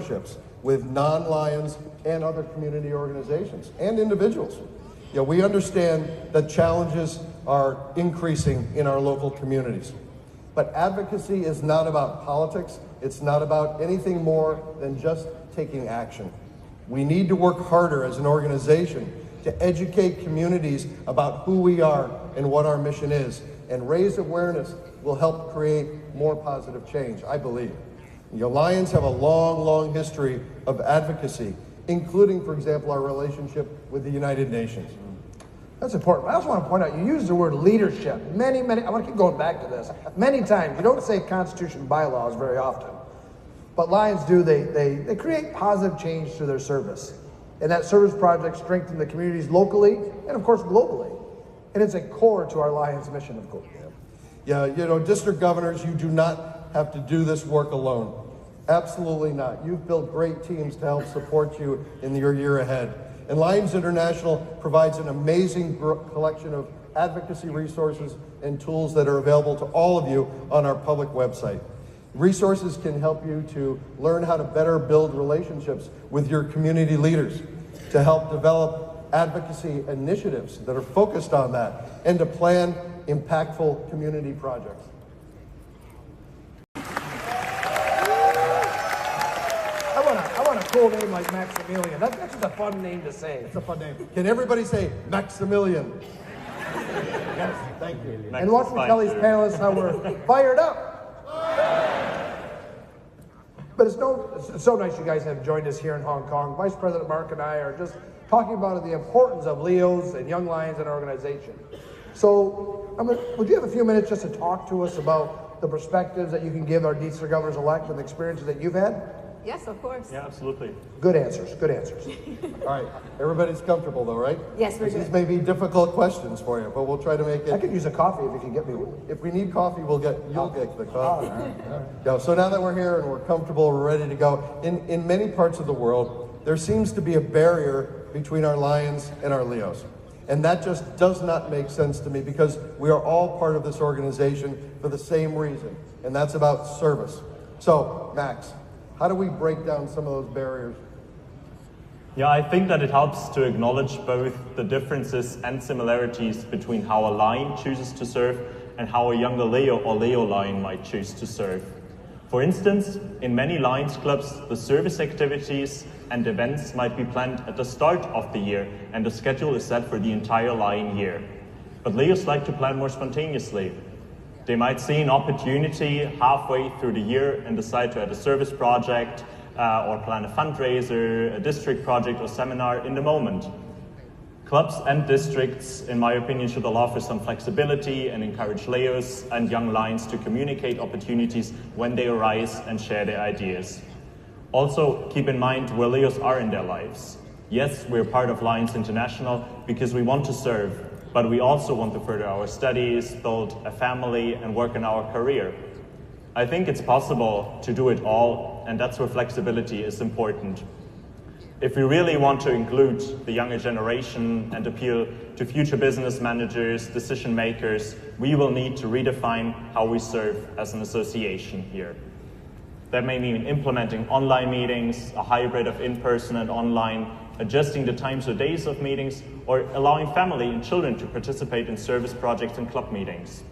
partnerships with non-Lions and other community organizations and individuals. We understand that challenges are increasing in our local communities. But advocacy is not about politics. It's not about anything more than just taking action. We need to work harder as an organization to educate communities about who we are and what our mission is, and raise awareness will help create more positive change, I believe. The Lions have a long, long history of advocacy, including, for example, our relationship with the United Nations. That's important. I also want to point out, you use the word leadership. I want to keep going back to this. Many times, you don't say constitution bylaws very often. But Lions do, they create positive change through their service. And that service project strengthens the communities locally and, of course, globally. And it's a core to our Lions mission, of course. Yeah, district governors, you do not have to do this work alone. Absolutely not. You've built great teams to help support you in your year ahead. And Lions International provides an amazing collection of advocacy resources and tools that are available to all of you on our public website. Resources can help you to learn how to better build relationships with your community leaders, to help develop advocacy initiatives that are focused on that, and to plan impactful community projects. I want a cool name like Maximilian. That's just a fun name to say. It's a fun name. Can everybody say Maximilian? Yes, thank you. And watch me tell these panelists how we're fired up. But it's so nice you guys have joined us here in Hong Kong. Vice President Mark and I are just talking about the importance of Leos and Young Lions in our organization. So, would you have a few minutes just to talk to us about the perspectives that you can give our district governors-elect and the experiences that you've had? Yes, of course. Yeah, absolutely. Good answers, good answers. All right, everybody's comfortable though, right? Yes, we're good. These may be difficult questions for you, but we'll try to make it. I could use a coffee if you can get me one. If we need coffee, you'll get the coffee. All right. So now that we're here and we're comfortable, we're ready to go. In many parts of the world, there seems to be a barrier between our Lions and our Leos. And that just does not make sense to me, because we are all part of this organization for the same reason, and that's about service. So, Max, how do we break down some of those barriers? Yeah, I think that it helps to acknowledge both the differences and similarities between how a Lion chooses to serve and how a younger Leo or Leo Lion might choose to serve. For instance, in many Lions clubs, the service activities and events might be planned at the start of the year, and the schedule is set for the entire Lion year. But Leos like to plan more spontaneously. They might see an opportunity halfway through the year and decide to add a service project or plan a fundraiser, a district project or seminar in the moment. Clubs and districts, in my opinion, should allow for some flexibility and encourage Leos and young Lions to communicate opportunities when they arise and share their ideas. Also, keep in mind where Leos are in their lives. Yes, we're part of Lions International because we want to serve, but we also want to further our studies, build a family, and work on our career. I think it's possible to do it all, and that's where flexibility is important. If we really want to include the younger generation and appeal to future business managers, decision makers, we will need to redefine how we serve as an association here. That may mean implementing online meetings, a hybrid of in-person and online, adjusting the times or days of meetings, or allowing family and children to participate in service projects and club meetings.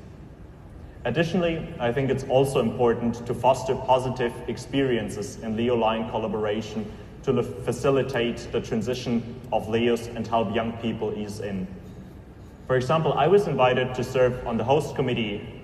Additionally, I think it's also important to foster positive experiences in Leo-Lion collaboration to facilitate the transition of Leos and help young people ease in. For example, I was invited to serve on the host committee